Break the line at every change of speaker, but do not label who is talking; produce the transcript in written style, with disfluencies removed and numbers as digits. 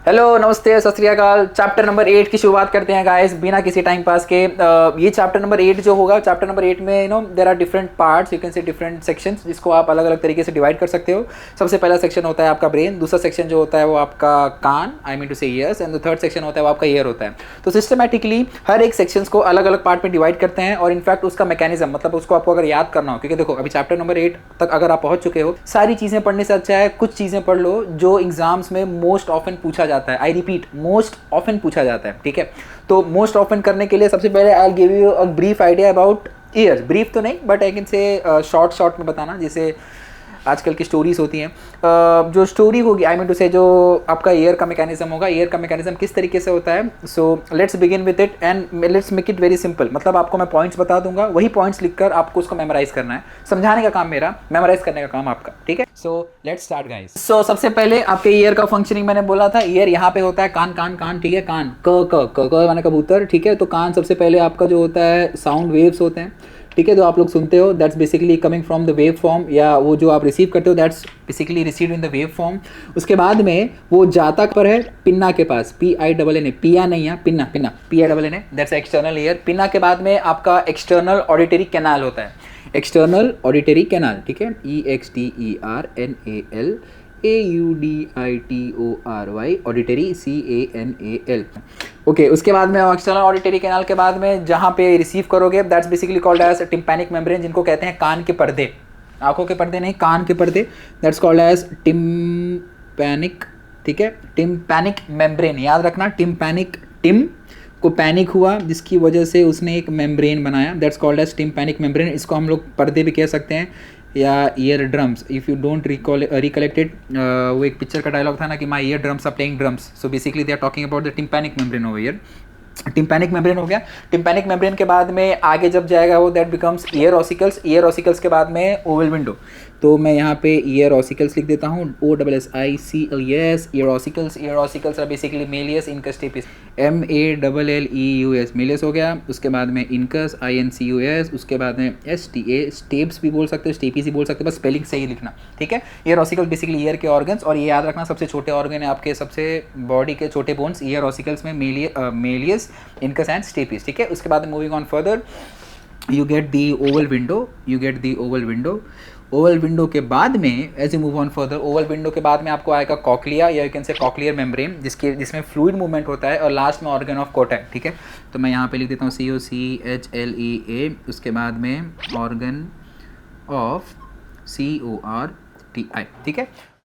Hello, नमस्ते, सत श्री अकाल। चैप्टर नंबर 8 की शुरुआत करते हैं गाइस बिना किसी टाइम पास के। ये चैप्टर नंबर 8 जो होगा, चैप्टर नंबर 8 में there are different parts, you can say different sections, जिसको आप अलग अलग तरीके से डिवाइड कर सकते हो। सबसे पहला सेक्शन होता है आपका ब्रेन, दूसरा सेक्शन जो होता है वो आपका कान, आई मीन टू से years, and the third section होता है वो आपका ईयर होता है। तो सिस्टमैटिकली हर एक सेक्शंस को अलग अलग पार्ट में डिवाइड करते हैं, और इनफैक्ट उसका मैकेनिज्म, मतलब उसको आपको अगर याद करना हो, क्योंकि देखो अभी चैप्टर नंबर 8 तक अगर आप पहुंच चुके हो, सारी चीज़ें पढ़ने से अच्छा है कुछ चीज़ें पढ़ लो जो एग्जाम्स में मोस्ट ऑफन पूछा जाता है। आई रिपीट, मोस्ट ऑफन पूछा जाता है, ठीक है। तो मोस्ट ऑफन करने के लिए सबसे पहले I give you a brief idea about years. Brief तो नहीं, but I can say short में बताना, जैसे आजकल की स्टोरीज होती हैं। जो स्टोरी होगी, आई मीन टू से जो आपका ईयर का मैकेनिज्म होगा, ईयर का मैकेनिज्म किस तरीके से होता है। So let's begin with it and let's make it very simple. मतलब आपको मैं पॉइंट्स बता दूंगा, वही पॉइंट्स लिखकर आपको उसको मेमोराइज करना है। समझाने का काम मेरा, मेमोराइज करने का काम आपका, ठीक है। So let's start guys. सो सबसे पहले आपके ईयर का फंक्शनिंग मैंने बोला था। ईयर यहाँ पे होता है कान, कान कान, ठीक है। कान क क क क माने कबूतर, ठीक है। तो कान सबसे पहले आपका जो होता है साउंड वेव्स होते हैं, ठीक है। तो आप लोग सुनते हो, that's basically coming from the wave form, या वो जो आप रिसीव करते हो that's basically received in the wave form. उसके बाद में वो जाता पर है पिन्ना के पास, PINNA, पिया नहीं है, pinna, pinna, PINNA, that's external ear. Pinna के बाद में आपका एक्सटर्नल ऑडिटरी कैनाल होता है, एक्सटर्नल ऑडिटरी कैनाल, ठीक है। EXTERNAL auditory CANAL। ओके, उसके बाद में एक्सटर्नल ऑडिटरी कैनाल के बाद में जहाँ पे रिसीव करोगे that's basically called as tympanic membrane, जिनको कहते हैं कान के पर्दे। आंखों के पर्दे नहीं, कान के पर्दे, दैट्स कॉल्ड एज टिम्पैनिक, ठीक है। टिम्पैनिक मेम्ब्रेन, याद रखना, टिम्पैनिक, टिम को पैनिक हुआ जिसकी वजह से उसने एक मेम्ब्रेन बनाया, that's called as tympanic membrane. इसको हम लोग पर्दे भी कह सकते हैं, या ear drums. If you don't recollected, वो एक पिक्चर का डायलॉग था ना कि my ear drums are playing drums. So basically they are talking about the tympanic membrane over here. Tympanic membrane हो गया। टिम्पैनिक मेम्ब्रेन के बाद में आगे जब जाएगा वो that becomes year ossicles. Ear ossicles के बाद में ओवल विंडो। तो मैं यहाँ पे ईयर ऑसिकल्स लिख देता हूँ, OSSICLES, ear ossicles. Ear ossicles are basically malleus incus stapes, MALLEUS, malleus हो गया। उसके बाद में इनकस, INCUS। उसके बाद में STA, स्टेप्स भी बोल सकते हो, स्टेपीस भी बोल सकते हो, बस स्पेलिंग सही लिखना, ठीक है। ईयर ऑसिकल्स बेसिकली ईयर के ऑर्गन्स, और ये याद रखना सबसे छोटे ऑर्गन है आपके, सबसे बॉडी के छोटे बोन्स ईयर ऑसिकल्स में मेलियस, इनकस एंड स्टेपिस, ठीक है। उसके बाद moving on further, you get the oval window, you get the oval window. Oval window के बाद में as you move on further, oval window के बाद में आपको आएगा कॉक्लिया, या you can say cochlear membrane, जिसमें फ्लूइड मूवमेंट होता है, और लास्ट में ऑर्गन ऑफ कोटैक, ठीक है। तो मैं यहाँ पे लिख देता हूँ COCHLEA। उसके बाद में ऑर्गन ऑफ CORTI, ठीक है।